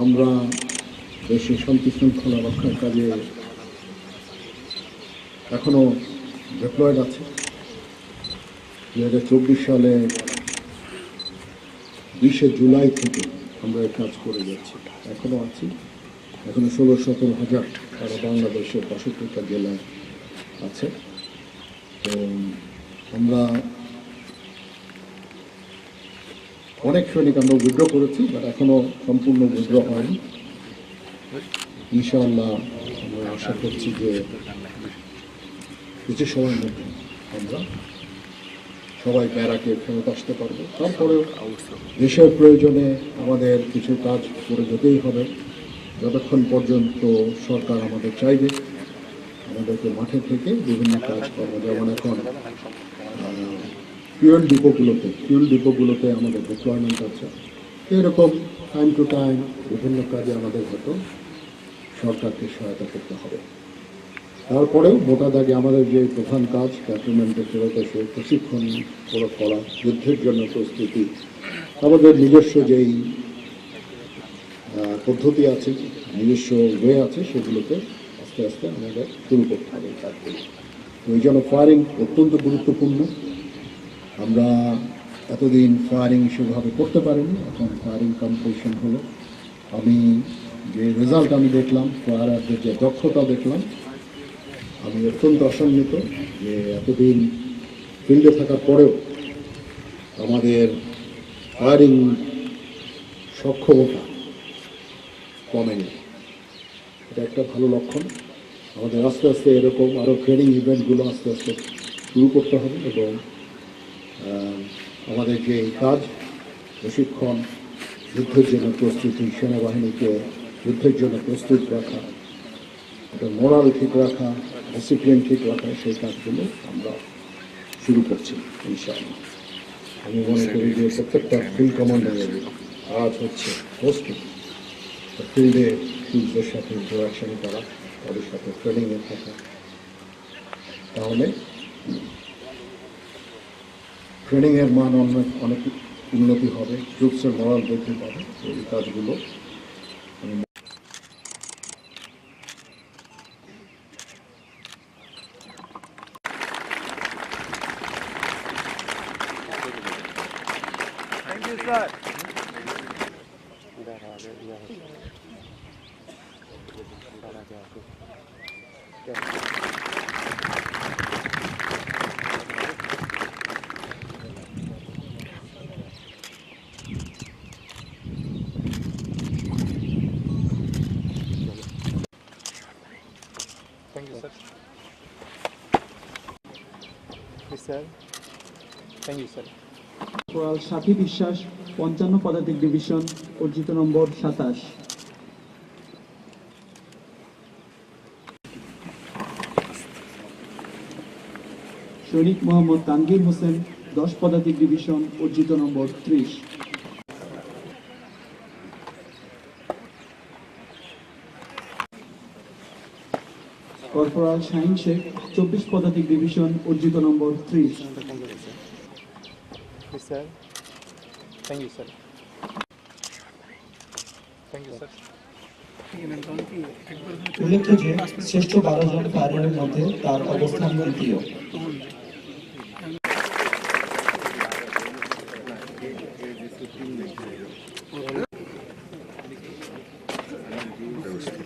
আমরা দেশের শান্তি শৃঙ্খলা রক্ষার কাজে এখনও ডিপ্লয়েড আছে। 2024 সালে 20শে জুলাই থেকে আমরা এই কাজ করে যাচ্ছি, এখনও আছি। এখনও 16-17 হাজার সারা বাংলাদেশের 62টা জেলায় আছে। তো আমরা অনেক সৈনিক আমরা উইথড্র করেছি, বাট এখনও সম্পূর্ণ উইথড্র হয়নি। ইনশাআল্লাহ আমরা আশা করছি যে কিছু সময়ের মধ্যে আমরা সবাই ব্যারাকে ফেরত আসতে পারবো। তারপরেও দেশের প্রয়োজনে আমাদের কিছু কাজ করে যেতেই হবে, যতক্ষণ পর্যন্ত সরকার আমাদের চাইবে আমাদেরকে মাঠে থেকে বিভিন্ন কাজ করবো। যেমন এখন ফুয়েল ডিপোগুলোতে আমাদের ডিপ্লয়মেন্ট আছে। এরকম টাইম টু টাইম বিভিন্ন কাজে আমাদের হয়তো সরকারকে সহায়তা করতে হবে। তারপরেও মোটা দাগে আমাদের যে প্রধান কাজ ক্যান্টনমেন্টে ফেরত এসে প্রশিক্ষণ করা, যুদ্ধের জন্য প্রস্তুতি, আমাদের নিজস্ব যেই পদ্ধতি আছে, নিজস্ব ওয়ে আছে, সেগুলোতে আস্তে আস্তে আমাদের শুরু করতে হবে কাজগুলো। তো এই জন্য ফায়ারিং অত্যন্ত গুরুত্বপূর্ণ। আমরা এতদিন ফায়ারিং সেভাবে করতে পারিনি, এখন ফায়ারিং কম্পিটিশন হলো। আমি যে রেজাল্ট আমি দেখলাম, ফায়ারারদের যে দক্ষতা দেখলাম, আমি অত্যন্ত আশান্বিত যে এতদিন ফিল্ডে থাকার পরেও আমাদের ফায়ারিং সক্ষমতা কমেনি। এটা একটা ভালো লক্ষণ। আমাদের আস্তে আস্তে এরকম আরও ট্রেনিং ইভেন্টগুলো আস্তে আস্তে শুরু করতে হবে এবং আমাদের যে কাজ প্রশিক্ষণ, যুদ্ধের জন্য প্রস্তুতি, সেনাবাহিনীকে যুদ্ধের জন্য প্রস্তুত রাখা, এটা মোরাল ঠিক রাখা, ডিসিপ্লিন ঠিক রাখা, সেই কাজগুলো আমরা শুরু করছি ইনশাআল্লাহ। আমি মনে করি যে প্রত্যেকটা ফিল্ড কমান্ডারের কাজ হচ্ছে ফিল্ডে ট্রুপদের সাথে ইন্টারাকশন করা, তাদের সাথে ট্রেনিংয়ে থাকা, তাহলে ট্রেনিংয়ের মান অনেক উন্নতি হবে, ট্রুপসের মরাল বৃদ্ধি পাবে। এই কাজগুলো Thank you, sir. Yes, sir. Thank you, sir. Corporal সাথী বিশ্বাস, 55 পদাতিক ডিভিশন, অর্জিত নম্বর 27। সৈনিক মোহাম্মদ তানভীর হোসেন, 10 পদাতিক ডিভিশন, অর্জিত নম্বর 30। কর্পোরাল শাহিন শেখ, 24 পদাতিক ডিভিশন, অর্জিত নম্বর 30। Yes, sir. Thank you, sir. Thank you, sir. উল্লেখ্য যে শ্রেষ্ঠ 12 জন ফায়ারের মধ্যে তার অবস্থান তৃতীয়। ব্যবস্থা